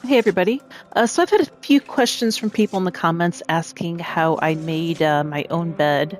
Hey everybody. So I've had a few questions from people in the comments asking how I made my own bed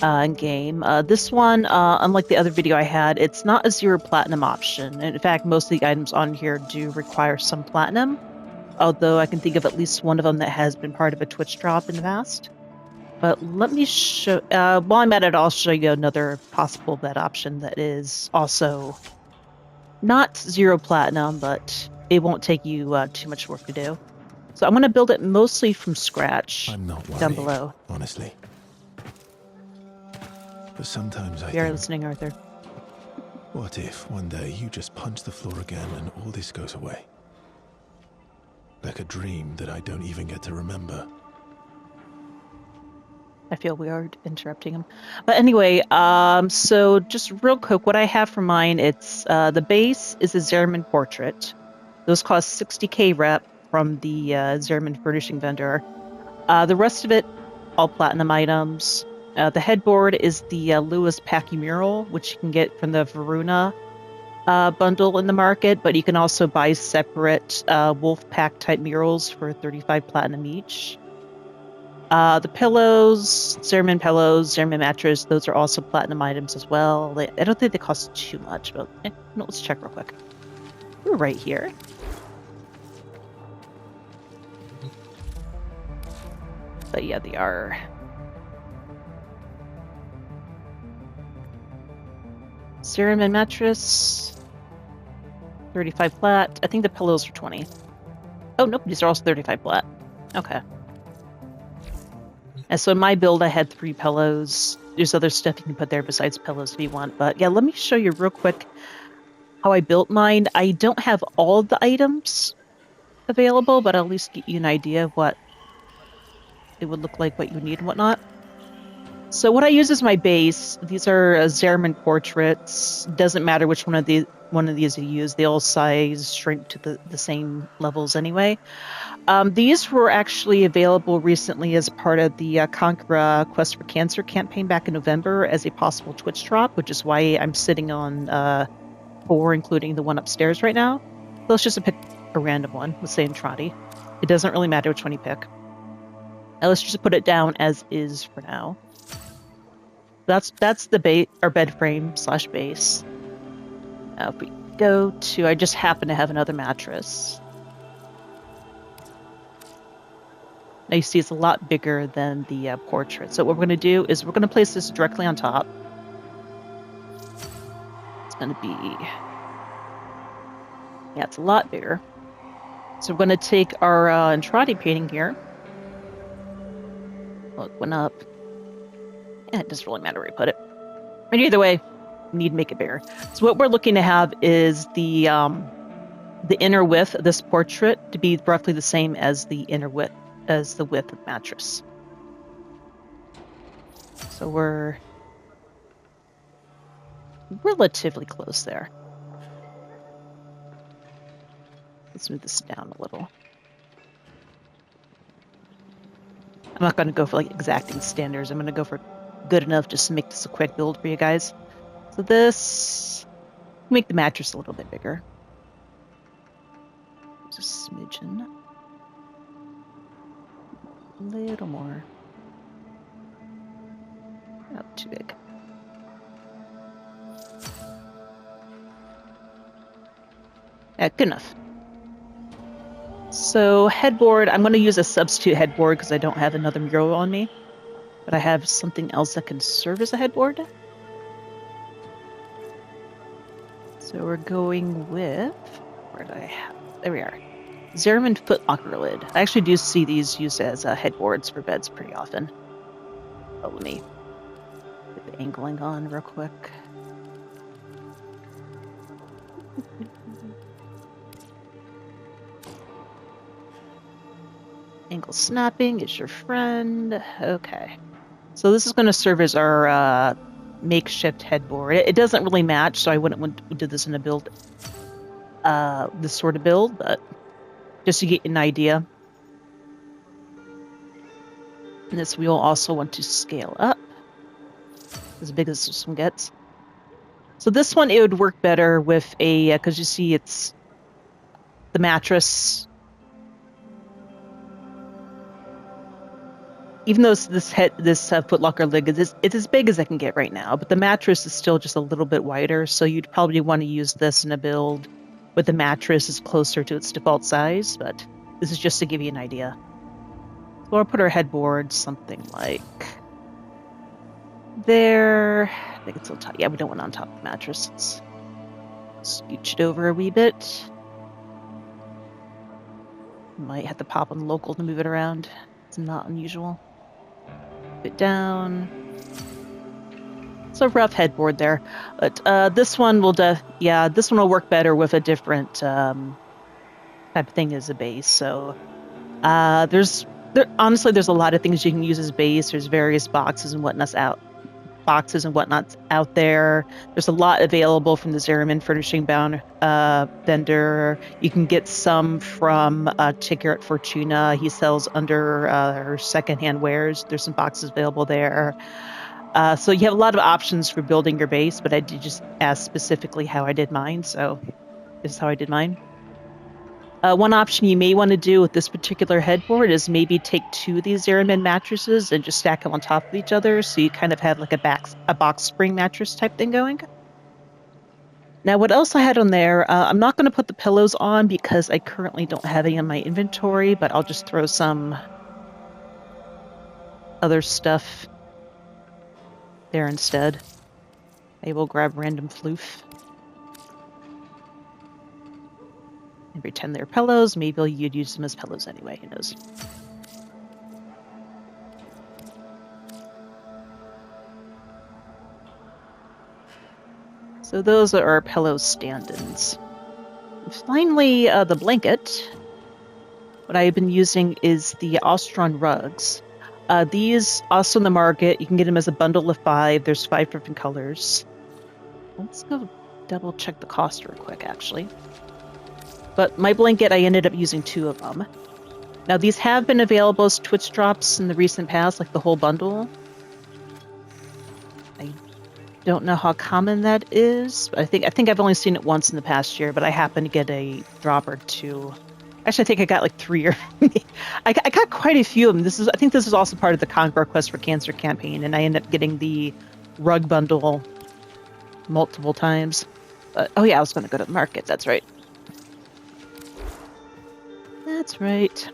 in game. This one, unlike the other video I had, it's not a zero platinum option. And in fact, most of the items on here do require some platinum, although I can think of at least one of them that has been part of a Twitch drop in the past. But let me show, while I'm at it, I'll show you another possible bed option that is also not zero platinum, but it won't take you too much work to do. So I'm going to build it mostly from scratch. I'm not Down worried, below. honestly. But sometimes I You're think, listening, Arthur. what if one day you just punch the floor again and all this goes away? Like a dream that I don't even get to remember. I feel we are interrupting him. But anyway, so just real quick, what I have for mine, it's the base is a Zerman portrait. Those cost 60k rep from the Zerman furnishing vendor. The rest of it, all platinum items. The headboard is the Lewis Packy mural, which you can get from the Varuna bundle in the market, but you can also buy separate wolf pack type murals for 35 platinum each. The pillows, Zerman mattress, those are also platinum items as well. I don't think they cost too much, but no, let's check real quick. We're right here. But yeah, they are. Zerman mattress, 35 flat. I think the pillows are 20. Oh, nope, these are also 35 flat. Okay. And so in my build, I had 3 pillows. There's other stuff you can put there besides pillows if you want. But yeah, let me show you real quick how I built mine. I don't have all of the items available, but I'll at least get you an idea of what it would look like, what you need and whatnot. So what I use as my base, these are Zerman portraits. Doesn't matter which one of these you use. They all size shrink to the same levels anyway. These were actually available recently as part of the Conqueror Quest for Cancer campaign back in November as a possible Twitch drop, which is why I'm sitting on 4, including the one upstairs right now. So let's just pick a random one. Let's say Entrati. It doesn't really matter which one you pick. Now let's just put it down as is for now. That's the bed frame / base. Now if we go to, I just happen to have another mattress. Now you see it's a lot bigger than the portrait. So what we're going to do is we're going to place this directly on top. It's going to be, yeah, it's a lot bigger. So we're going to take our Entrati painting here. Look, went up. Yeah, it doesn't really matter where you put it. But either way, we need to make it bigger. So what we're looking to have is the inner width of this portrait to be roughly the same as the inner width as the width of the mattress. So we're relatively close there. Let's move this down a little. I'm not going to go for like exacting standards. I'm going to go for good enough just to make this a quick build for you guys. So this, make the mattress a little bit bigger. Just a smidgen. A little more. Not too big. Yeah, good enough. So headboard, I'm going to use a substitute headboard because I don't have another mural on me. But I have something else that can serve as a headboard. So we're going with, where did I have? There we are. Zerman footlocker lid. I actually do see these used as headboards for beds pretty often. Oh, let me get the angling on real quick. Angle snapping is your friend. Okay. So this is going to serve as our makeshift headboard. It doesn't really match, so I wouldn't want to do this in a build, this sort of build, but just to get an idea. And this wheel also want to scale up as big as this one gets. So this one, it would work better with a, because you see it's, the mattress, even though this footlocker lid it's as big as I can get right now, but the mattress is still just a little bit wider, so you'd probably want to use this in a build with the mattress is closer to its default size, but this is just to give you an idea. So I'll put our headboard something like there. I think it's on top. Yeah, we don't want it on top of the mattress. Let's scooch it over a wee bit. Might have to pop on local to move it around. It's not unusual. It down. It's a rough headboard there, but this one will this one will work better with a different type of thing as a base. So honestly there's a lot of things you can use as base. There's various boxes and whatnot out there. There's a lot available from the Zeriman Furnishing vendor. You can get some from Ticker Fortuna. He sells under her secondhand wares. There's some boxes available there. So you have a lot of options for building your base, but I did just ask specifically how I did mine, so this is how I did mine. One option you may want to do with this particular headboard is maybe take two of these Zeriman mattresses and just stack them on top of each other, so you kind of have like a box spring mattress type thing going. Now, what else I had on there, I'm not going to put the pillows on because I currently don't have any in my inventory, but I'll just throw some other stuff there instead. I will grab random floof and pretend they're pillows. Maybe you'd use them as pillows anyway, who knows. So those are our pillow stand-ins. Finally, the blanket. What I've been using is the Ostron rugs. These also in the market. You can get them as a bundle of 5. There's 5 different colors. Let's go double check the cost real quick, actually. But my blanket, I ended up using 2 of them. Now, these have been available as Twitch drops in the recent past, like the whole bundle. I don't know how common that is. I think I've only seen it once in the past year, but I happened to get a drop or 2. Actually, I think I got like 3 or I got quite a few of them. I think this is also part of the Conquer Quest for Cancer campaign, and I ended up getting the rug bundle multiple times. But oh yeah, I was going to go to the market. That's right. That's right.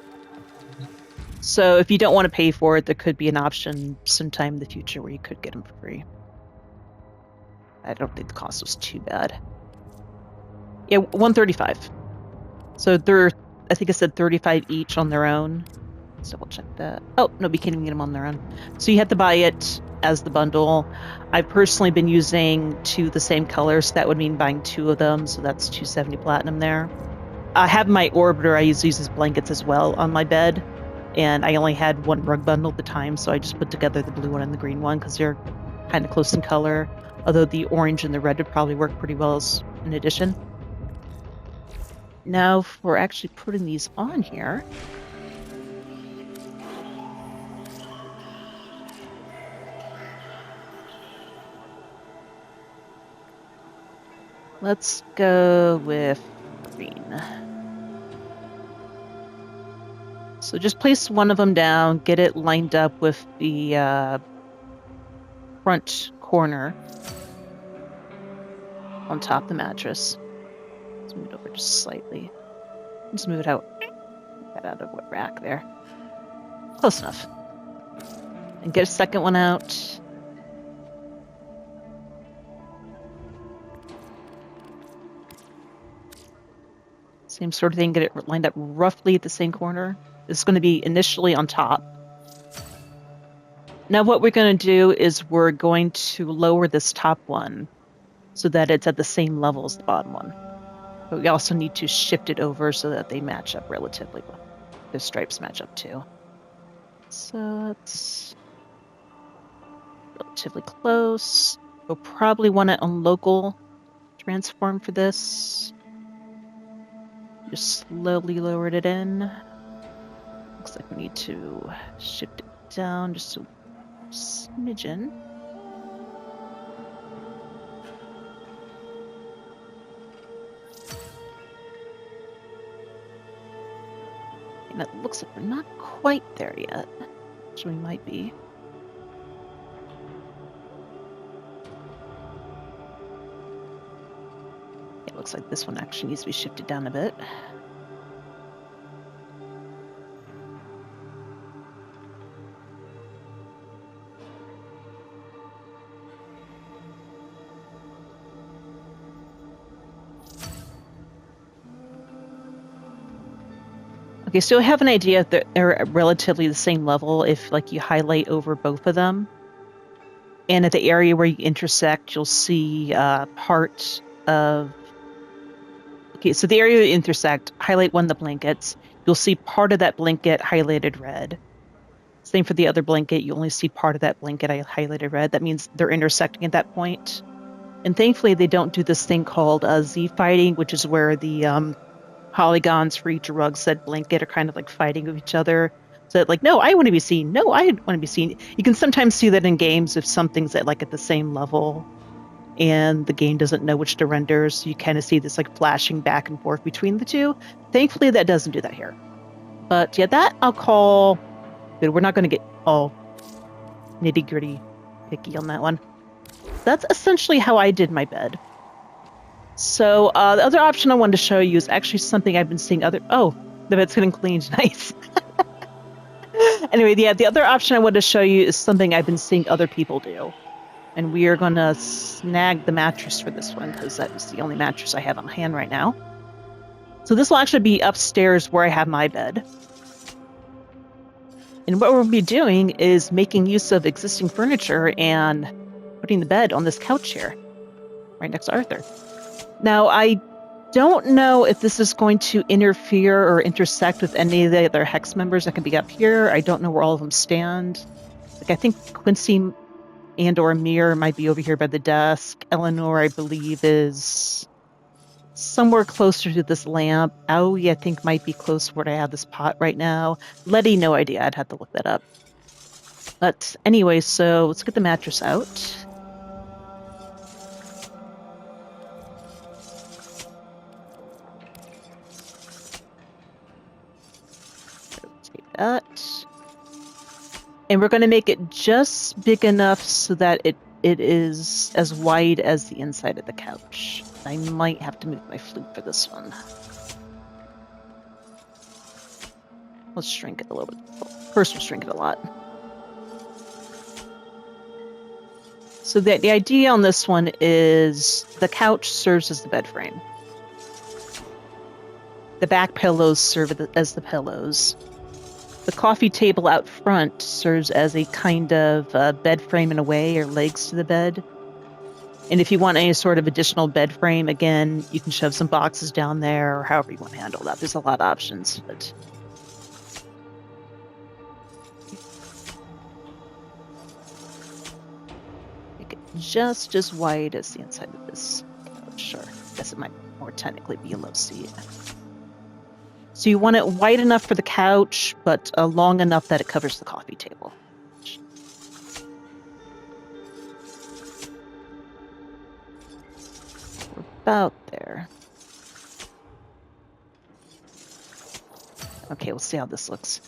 So if you don't want to pay for it, there could be an option sometime in the future where you could get them for free. I don't think the cost was too bad. Yeah, $135. So I think I said 35 each on their own. Let's double check that. Oh, no, you can't even get them on their own. So you have to buy it as the bundle. I've personally been using 2 of the same colors. So that would mean buying 2 of them. So that's $270 platinum there. I have my orbiter. I use as blankets as well on my bed. And I only had 1 rug bundle at the time. So I just put together the blue one and the green one because they're kind of close in color. Although the orange and the red would probably work pretty well as an addition. Now for actually putting these on here. Let's go with green. So just place one of them down, get it lined up with the front corner on top of the mattress. Let's move it over just slightly. Just move it out. Get out of what rack there. Close enough. And get a second one out. Same sort of thing, get it lined up roughly at the same corner. It's going to be initially on top. Now what we're going to do is we're going to lower this top one so that it's at the same level as the bottom one. But we also need to shift it over so that they match up relatively well. The stripes match up too. So it's relatively close. We'll probably want it on local transform for this. Just slowly lowered it in. Looks like we need to shift it down just a smidgen. And it looks like we're not quite there yet. So we might be. It looks like this one actually needs to be shifted down a bit. Okay, so I have an idea if they're at relatively the same level if like you highlight over both of them. And at the area where you intersect, you'll see part of... Okay, so the area you intersect, highlight one of the blankets. You'll see part of that blanket highlighted red. Same for the other blanket. You only see part of that blanket highlighted red. That means they're intersecting at that point. And thankfully, they don't do this thing called Z fighting, which is where the polygons for each rug set blanket are kind of like fighting with each other. So that, like, no, I want to be seen. No, I want to be seen. You can sometimes see that in games if something's at the same level and the game doesn't know which to render. So you kind of see this like flashing back and forth between the two. Thankfully, that doesn't do that here. But yeah, that I'll call good. We're not going to get all nitty gritty picky on that one. That's essentially how I did my bed. So the other option I wanted to show you is actually something I've been seeing other... Oh, the bed's getting cleaned. Nice. Anyway, yeah, the other option I wanted to show you is something I've been seeing other people do. And we are going to snag the mattress for this one because that is the only mattress I have on hand right now. So this will actually be upstairs where I have my bed. And what we'll be doing is making use of existing furniture and putting the bed on this couch here, right next to Arthur. Now, I don't know if this is going to interfere or intersect with any of the other Hex members that can be up here. I don't know where all of them stand. Like, I think Quincy and or Amir might be over here by the desk. Eleanor, I believe, is somewhere closer to this lamp. Aoi, I think, might be close where I have this pot right now. Letty, no idea. I'd have to look that up. But anyway, so let's get the mattress out. That. And we're going to make it just big enough so that it is as wide as the inside of the couch. I might have to move my flute for this one. Let's shrink it a little bit. First, we'll shrink it a lot. So the idea on this one is the couch serves as the bed frame. The back pillows serve as the pillows. The coffee table out front serves as a kind of bed frame in a way, or legs to the bed. And if you want any sort of additional bed frame, again, you can shove some boxes down there, or however you want to handle that. There's a lot of options, but... make it just as wide as the inside of this couch. Sure, I guess it might more technically be a low seat. So you want it wide enough for the couch, but long enough that it covers the coffee table. We're about there. Okay, we'll see how this looks.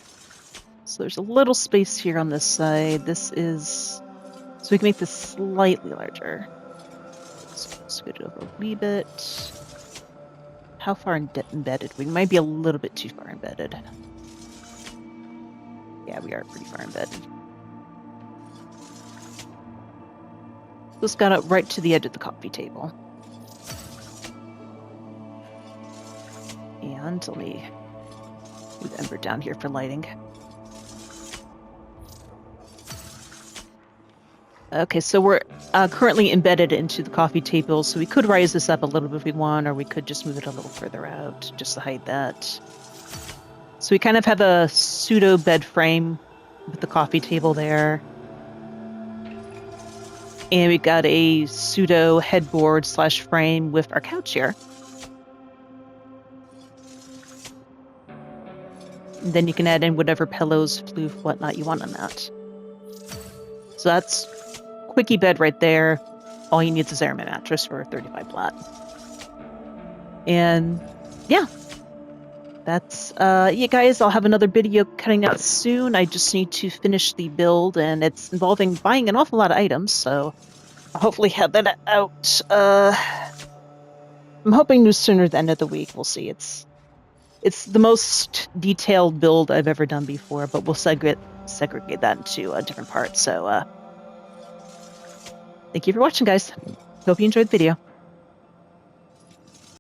So there's a little space here on this side. This is... So we can make this slightly larger. So scoot it over a wee bit. How far embedded? We might be a little bit too far embedded. Yeah, we are pretty far embedded. This got it right to the edge of the coffee table. And let me move Ember down here for lighting. Okay, so we're currently embedded into the coffee table, so we could raise this up a little bit if we want, or we could just move it a little further out just to hide that. So we kind of have a pseudo bed frame with the coffee table there. And we've got a pseudo headboard / frame with our couch here. And then you can add in whatever pillows, floof, whatnot you want on that. So that's quickie bed right there. All you need is a Zerman mattress for 35 flat. And yeah. that's yeah, guys. I'll have another video coming out soon. I just need to finish the build, and it's involving buying an awful lot of items. So I'll hopefully have that out. I'm hoping no sooner the end of the week. We'll see. It's the most detailed build I've ever done before, but we'll segregate that into different parts. So thank you for watching, guys. Hope you enjoyed the video.